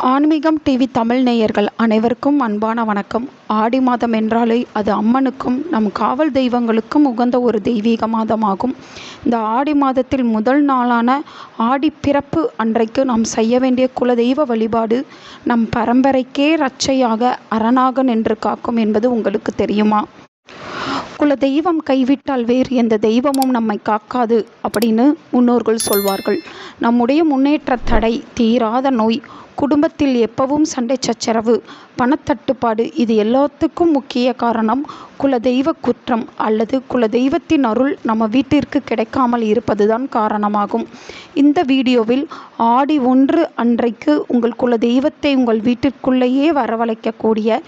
ஆன்மீகம் டிவி தமிழ் நேயர்கள் அனைவருக்கும் அன்பான வணக்கம். ஆடி மாதம் என்றாலே அது அம்மனுக்கும் நம் காவல் தெய்வங்களுக்கும் உகந்த ஒரு தெய்வீக மாதமாகும். இந்த ஆடி மாதத்தில் முதல் நாளான ஆடி பிறப்பு அன்றைக்கு நாம் செய்ய வேண்டிய குலதெய்வ வழிபாடு நம் பரம்பரைக்கே ரட்சையாக அரணாக நின்று காக்கும் என்பது உங்களுக்கு தெரியுமா? குல தெய்வம் கைவிட்டால் வேறு எந்த தெய்வமும் நம்மை காக்காது அப்படின்னு முன்னோர்கள் சொல்வார்கள். நம்முடைய முன்னேற்ற தடை, தீராத நோய், குடும்பத்தில் எப்பவும் சண்டை சச்சரவு, பணத்தட்டுப்பாடு, இது எல்லாத்துக்கும் முக்கிய காரணம் குலதெய்வ குற்றம் அல்லது குலதெய்வத்தின் அருள் நம்ம வீட்டிற்கு கிடைக்காமல் இருப்பதுதான் காரணமாகும். இந்த வீடியோவில் ஆடி 1 அன்றைக்கு உங்கள் குலதெய்வத்தை உங்கள் வீட்டிற்குள்ளேயே வரவழைக்கக்கூடிய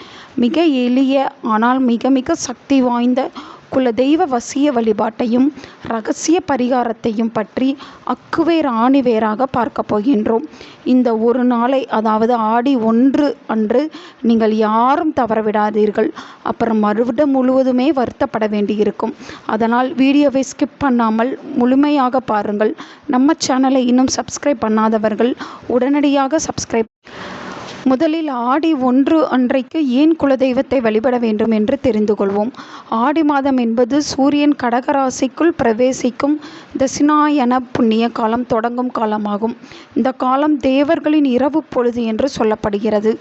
மிக எளிய ஆனால் மிக மிக சக்தி வாய்ந்த குலதெய்வ வசிய வழிபாட்டையும் இரகசிய பரிகாரத்தையும் பற்றி அக்குவேர் ஆணிவேராக பார்க்க போகின்றோம். இந்த ஒரு நாளை, அதாவது ஆடி 1 அன்று நீங்கள் யாரும் தவறவிடாதீர்கள். அப்புறம் மறுவிடம் முழுவதுமே வருத்தப்பட வேண்டியிருக்கும். அதனால் வீடியோவை ஸ்கிப் பண்ணாமல் முழுமையாக பாருங்கள். நம்ம சேனலை இன்னும் சப்ஸ்கிரைப் பண்ணாதவர்கள் உடனடியாக சப்ஸ்கிரைப். முதலில் ஆடி 1 அன்றைக்கு ஏன் குலதெய்வத்தை வழிபட வேண்டும் என்று தெரிந்து கொள்வோம். ஆடி மாதம் என்பது சூரியன் கடகராசிக்குள் பிரவேசிக்கும் தட்சிணாயன புண்ணிய காலம் தொடங்கும் காலமாகும். இந்த காலம் தேவர்களின் இரவு பொழுது என்று சொல்லப்படுகிறது.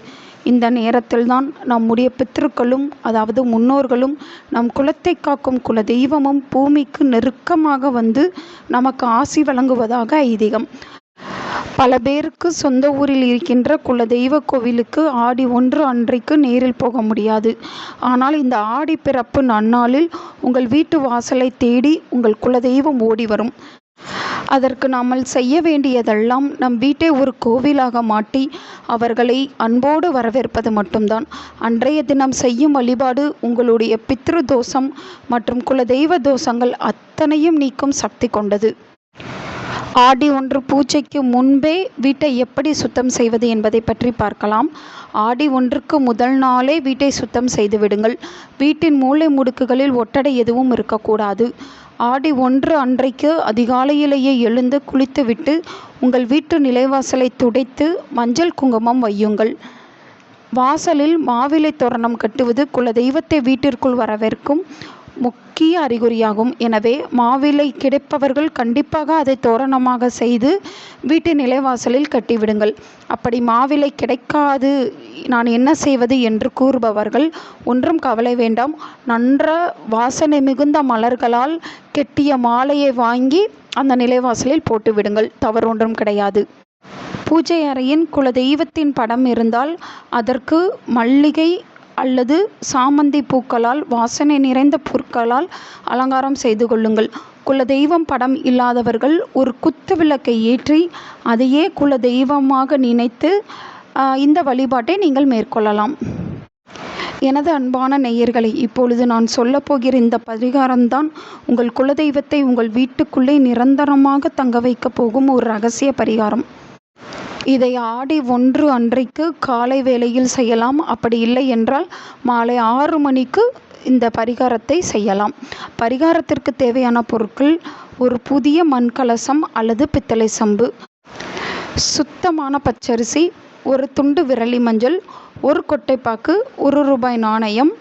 இந்த நேரத்தில்தான் நம்முடைய பித்ருக்களும், அதாவது முன்னோர்களும், நம் குலத்தை காக்கும் குலதெய்வமும் பூமிக்கு நெருக்கமாக வந்து நமக்கு ஆசி வழங்குவதாக ஐதீகம். பல பேருக்கு சொந்த ஊரில் இருக்கின்ற குலதெய்வ கோவிலுக்கு ஆடி 1 அன்றைக்கு நேரில் போக முடியாது. ஆனால் இந்த ஆடி பிறப்பு நன்னாளில் உங்கள் வீட்டு வாசலை தேடி உங்கள் குலதெய்வம் ஓடி வரும். அதற்கு நாம் செய்ய வேண்டியதெல்லாம் நம் வீட்டை ஒரு கோவிலாக மாட்டி அவர்களை அன்போடு வரவேற்பது மட்டும்தான். அன்றைய தினம் செய்யும் வழிபாடு உங்களுடைய பித்ரு தோஷம் மற்றும் குலதெய்வ தோஷங்கள் அத்தனையும் நீக்கும் சக்தி கொண்டது. ஆடி 1 பூஜைக்கு முன்பே வீட்டை எப்படி சுத்தம் செய்வது என்பதை பற்றி பார்க்கலாம். ஆடி 1க்கு முதல் நாளே வீட்டை சுத்தம் செய்து விடுங்கள். வீட்டின் மூலை முடுக்குகளில் ஒட்டடை எதுவும் இருக்கக்கூடாது. ஆடி 1 அன்றைக்கு அதிகாலையிலேயே எழுந்து குளித்துவிட்டு உங்கள் வீட்டு நிலைவாசலை துடைத்து மஞ்சள் குங்குமம் வையுங்கள். வாசலில் மாவிலை தோரணம் கட்டுவது குலதெய்வத்தை வீட்டிற்குள் வரவேற்கும் முக்கிய அறிகுறியாகும். எனவே மாவிலை கிடைப்பவர்கள் கண்டிப்பாக அதை தோரணமாக செய்து வீட்டு நிலைவாசலில் கட்டிவிடுங்கள். அப்படி மாவிலை கிடைக்காது, நான் என்ன செய்வது என்று கூறுபவர்கள் ஒன்றும் கவலை வேண்டாம். நன்ற வாசனை மிகுந்த மலர்களால் கெட்டிய மாலையை வாங்கி அந்த நிலைவாசலில் போட்டுவிடுங்கள். தவறு ஒன்றும் கிடையாது. பூஜை அறையின் குலதெய்வத்தின் படம் இருந்தால் அதற்கு மல்லிகை அல்லது சாமந்தி பூக்களால், வாசனை நிறைந்த பொருட்களால் அலங்காரம் செய்து கொள்ளுங்கள். குலதெய்வம் படம் இல்லாதவர்கள் ஒரு குத்து விளக்கை ஏற்றி அதையே குலதெய்வமாக நினைத்து இந்த வழிபாட்டை நீங்கள் மேற்கொள்ளலாம். எனது அன்பான நேயர்களை, இப்பொழுது நான் சொல்லப்போகிற இந்த பரிகாரம்தான் உங்கள் குலதெய்வத்தை உங்கள் வீட்டுக்குள்ளே நிரந்தரமாக தங்க வைக்க போகும் ஒரு இரகசிய பரிகாரம். இதை ஆடி 1 அன்றைக்கு காலை வேளையில் செய்யலாம். அப்படி இல்லை என்றால் மாலை 6 மணிக்கு இந்த பரிகாரத்தை செய்யலாம். பரிகாரத்திற்கு தேவையான பொருட்கள்: ஒரு புதிய மண் கலசம் அல்லது பித்தளை சம்பு, சுத்தமான பச்சரிசி, ஒரு துண்டு விரலி மஞ்சள், ஒரு கொட்டைப்பாக்கு, ₹1 நாணயம்,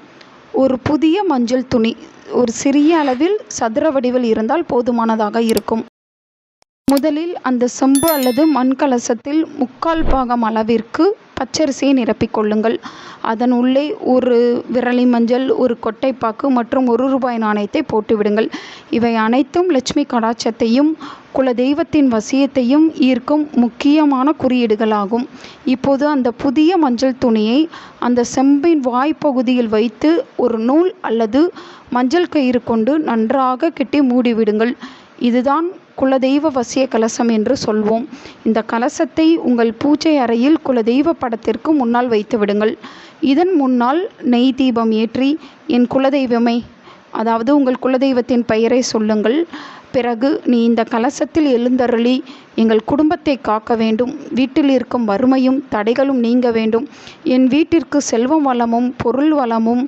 ஒரு புதிய மஞ்சள் துணி, ஒரு சிறிய அளவில் சதுர வடிவில் இருந்தால் போதுமானதாக இருக்கும். முதலில் அந்த செம்பு அல்லது மண் கலசத்தில் 3/4 பாகம் அளவிற்கு பச்சரிசியை நிரப்பிக்கொள்ளுங்கள். அதன் உள்ளே ஒரு விரலி மஞ்சள், ஒரு கொட்டைப்பாக்கு மற்றும் ₹1 நாணயத்தை போட்டுவிடுங்கள். இவை அனைத்தும் லட்சுமி கடாட்சத்தையும் குலதெய்வத்தின் வசியத்தையும் ஈர்க்கும் முக்கியமான குறியீடுகளாகும். இப்போது அந்த புதிய மஞ்சள் துணியை அந்த செம்பின் வாய்ப்பகுதியில் வைத்து ஒரு நூல் அல்லது மஞ்சள் கயிறு கொண்டு நன்றாக கட்டி மூடிவிடுங்கள். இதுதான் குலதெய்வ வசிய கலசம் என்று சொல்வோம். இந்த கலசத்தை உங்கள் பூஜை அறையில் குலதெய்வ படத்திற்கு முன்னால் வைத்து விடுங்கள். இதன் முன்னால் நெய் தீபம் ஏற்றி, என் குலதெய்வமே, அதாவது உங்கள் குலதெய்வத்தின் பெயரை சொல்லுங்கள். பிறகு, நீ இந்த கலசத்தில் எழுந்தருளி எங்கள் குடும்பத்தை காக்க வேண்டும். வீட்டில் இருக்கும் வறுமையும் தடைகளும் நீங்க வேண்டும். என் வீட்டிற்கு செல்வம் வளமும் பொருள் வளமும்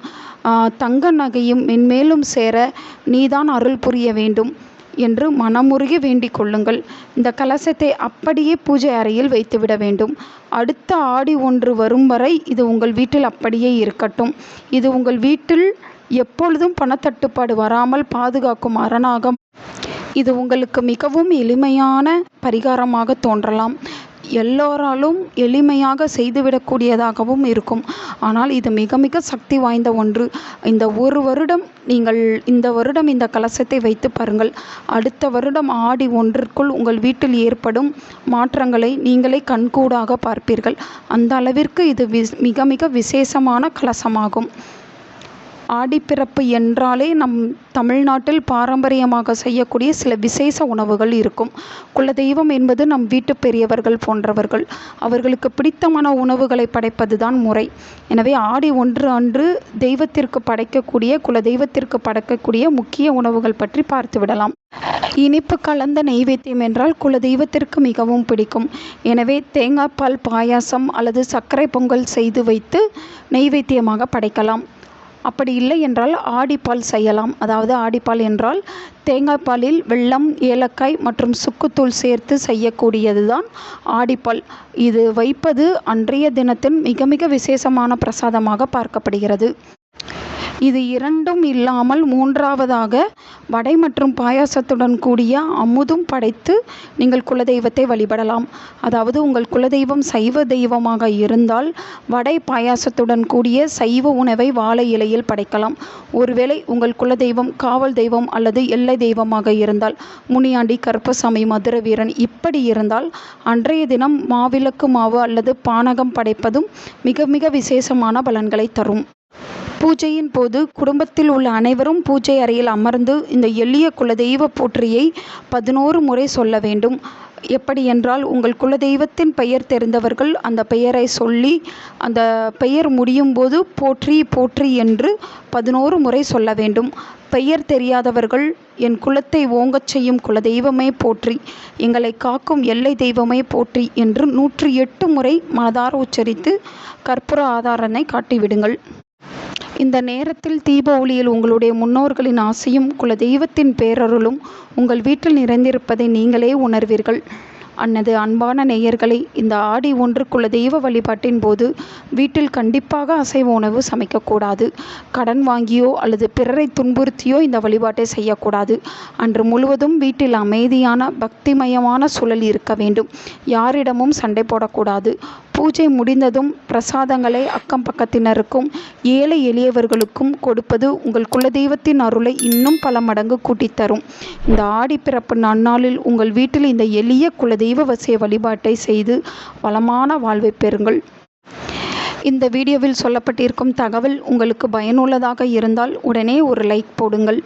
தங்க நகையும் மென்மேலும் சேர நீதான் அருள் புரிய வேண்டும். என்று மனமுருகி வேண்டிக் கொள்ளுங்கள். இந்த கலசத்தை அப்படியே பூஜை அறையில் வைத்துவிட வேண்டும். அடுத்த ஆடி 1 வரும் வரை இது உங்கள் வீட்டில் அப்படியே இருக்கட்டும். இது உங்கள் வீட்டில் எப்பொழுதும் பணத்தட்டுப்பாடு வராமல் பாதுகாக்கும் அரணாக இது உங்களுக்கு மிகவும் எளிமையான பரிகாரமாக தோன்றலாம். எல்லோராலும் எளிமையாக செய்துவிடக்கூடியதாகவும் இருக்கும். ஆனால் இது மிக மிக சக்தி வாய்ந்த ஒன்று. இந்த ஒரு வருடம் நீங்கள் இந்த வருடம் இந்த கலசத்தை வைத்து பாருங்கள். அடுத்த வருடம் ஆடி 1ற்குள் உங்கள் வீட்டில் ஏற்படும் மாற்றங்களை நீங்களே கண்கூடாக பார்ப்பீர்கள். அந்த அளவிற்கு இது மிக மிக விசேஷமான கலசமாகும். ஆடிப்பிறப்பு என்றாலே நம் தமிழ்நாட்டில் பாரம்பரியமாக செய்யக்கூடிய சில விசேஷ உணவுகள் இருக்கும். குலதெய்வம் என்பது நம் வீட்டு பெரியவர்கள் போன்றவர்கள். அவர்களுக்கு பிடித்தமான உணவுகளை படைப்பது தான் முறை. எனவே ஆடி 1 அன்று தெய்வத்திற்கு படைக்கக்கூடிய குலதெய்வத்திற்கு படைக்கக்கூடிய முக்கிய உணவுகள் பற்றி பார்த்து விடலாம். இனிப்பு கலந்த நெய்வேத்தியம் என்றால் குலதெய்வத்திற்கு மிகவும் பிடிக்கும். எனவே தேங்காய் பால் பாயாசம் அல்லது சர்க்கரை பொங்கல் செய்து வைத்து நெய்வேத்தியமாக படைக்கலாம். அப்படி இல்லை என்றால் ஆடிப்பால் செய்யலாம். அதாவது ஆடிப்பால் என்றால் தேங்காய் பாலில் வெல்லம், ஏலக்காய் மற்றும் சுக்குத்தூள் சேர்த்து செய்யக்கூடியது தான் ஆடிப்பால். இது வைப்பது அன்றைய தினத்தின் மிக மிக விசேஷமான பிரசாதமாக பார்க்கப்படுகிறது. இது இரண்டும் இல்லாமல் மூன்றாவதாக வடை மற்றும் பாயாசத்துடன் கூடிய அமுதும் படைத்து நீங்கள் குலதெய்வத்தை வழிபடலாம். அதாவது உங்கள் குலதெய்வம் சைவ தெய்வமாக இருந்தால் வடை பாயாசத்துடன் கூடிய சைவ உணவை வாழை இலையில் படைக்கலாம். ஒருவேளை உங்கள் குலதெய்வம் காவல் தெய்வம் அல்லது எல்லை தெய்வமாக இருந்தால் முனியாண்டி, கருப்பசாமி, மதுரை வீரன் இப்படி இருந்தால் அன்றைய தினம் மாவிளக்கு மாவு அல்லது பானகம் படைப்பதும் மிக மிக விசேஷமான பலன்களை தரும். பூஜையின் போது குடும்பத்தில் உள்ள அனைவரும் பூஜை அறையில் அமர்ந்து இந்த எளிய குலதெய்வ போற்றியை 11 முறை சொல்ல வேண்டும். எப்படி என்றால் உங்கள் குலதெய்வத்தின் பெயர் தெரிந்தவர்கள் அந்த பெயரை சொல்லி அந்த பெயர் முடியும் போது போற்றி போற்றி என்று 11 முறை சொல்ல வேண்டும். பெயர் தெரியாதவர்கள் என் குலத்தை ஓங்கச் செய்யும் குலதெய்வமே போற்றி, எங்களை காக்கும் எல்லை தெய்வமே போற்றி என்று 108 முறை மனதார உச்சரித்து கற்பூர ஆதாரனை காட்டிவிடுங்கள். இந்த நேரத்தில் தீப ஒளியில் உங்களுடைய முன்னோர்களின் ஆசையும் குலதெய்வத்தின் பேரருளும் உங்கள் வீட்டில் நிறைந்திருப்பதை நீங்களே உணர்வீர்கள். அன்னது அன்பான நேயர்களை, இந்த ஆடி 1 குலதெய்வ வழிபாட்டின் போது வீட்டில் கண்டிப்பாக அசைவ உணவு சமைக்கக்கூடாது. கடன் வாங்கியோ அல்லது பிறரை துன்புறுத்தியோ இந்த வழிபாட்டை செய்யக்கூடாது. அன்று முழுவதும் வீட்டில் அமைதியான பக்திமயமான சூழல் இருக்க வேண்டும். யாரிடமும் சண்டை போடக்கூடாது. பூஜை முடிந்ததும் பிரசாதங்களை அக்கம் பக்கத்தினருக்கும் ஏழை எளியவர்களுக்கும் கொடுப்பது உங்கள் குலதெய்வத்தின் அருளை இன்னும் பல மடங்கு கூட்டித்தரும். இந்த ஆடிப்பிறப்பு நன்னாளில் உங்கள் வீட்டில் இந்த எளிய குலதெய்வ வசிய வழிபாட்டை செய்து வளமான வாழ்வை பெறுங்கள். இந்த வீடியோவில் சொல்லப்பட்டிருக்கும் தகவல் உங்களுக்கு பயனுள்ளதாக இருந்தால் உடனே ஒரு லைக் போடுங்கள்.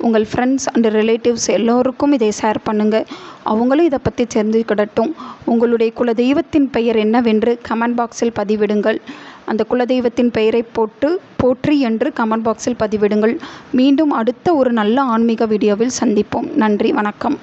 உங்கள் ஃப்ரெண்ட்ஸ் அண்ட் ரிலேட்டிவ்ஸ் எல்லோருக்கும் இதை ஷேர் பண்ணுங்கள். அவங்களும் இதை பற்றி தெரிஞ்சுக்கிடட்டும். உங்களுடைய குலதெய்வத்தின் பெயர் என்னவென்று கமெண்ட் பாக்ஸில் பதிவிடுங்கள். அந்த குலதெய்வத்தின் பெயரை போட்டு போற்றி என்று கமெண்ட் பாக்ஸில் பதிவிடுங்கள். மீண்டும் அடுத்த ஒரு நல்ல ஆன்மீக வீடியோவில் சந்திப்போம். நன்றி, வணக்கம்.